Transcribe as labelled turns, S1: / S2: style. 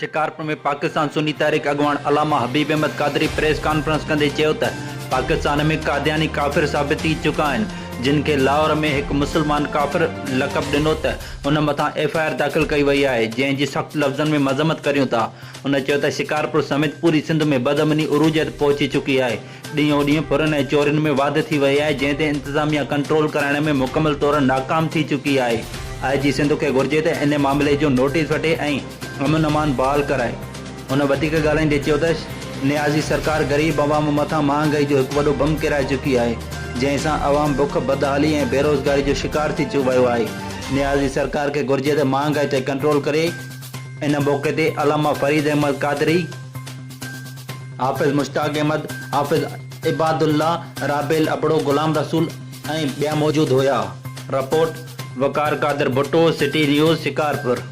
S1: शिकारपुर में पाकिस्तान सुन्नी तहरीक अगवान अलामा Habib Ahmad Qadri press conference कंदे चयो त पाकिस्तान में कादियानी काफ़िर साबित थी चुका आहिनि जिनके लाहौर में एक मुसलमान काफ़िर लक़ब ॾिनो त उन मथां FIR दाख़िल कई वई आहे जंहिंजी सख़्त लफ़्ज़नि में मज़म्मत करियूं था। उन चयो त शिकारपुर समेत पूरी सिंध में बदअमनी उरूज ते पहुची चुकी आहे। ॾींहों ॾींहुं फुरनि ऐं चोरियुनि में वाध थी वई आहे जंहिं ते इंतज़ामिया कंट्रोल कराइण में मुकमल तौर नाकाम थी चुकी आहे। IG सिंध खे घुर्जे त इन मामले जो नोटिस वठे ऐं अमन अमान बहाल कराए। उन वधीक ॻाल्हाईंदे चयो त नियाज़ी सरकार ग़रीब अवाम मथां महांगाई जो हिकु वॾो बम किराए चुकी आहे जंहिंसां अवाम बुख बदहाली ऐं बेरोज़गारी जो शिकार थी वियो आहे। नियाज़ी सरकार खे घुर्जे त महांगाई ते कंट्रोल करे। इन मौक़े ते अलामा फरीद अहमद कादरी, हाफ़िज़ मुश्ताक अहमद, हाफ़िज़ इबादुल्ला, राबेल अबड़ो, गुलाम रसूल ऐं ॿिया मौजूद हुआ। रिपोर्ट वकार कादिर भुट्टो, सिटी न्यूज़, शिकारपुर।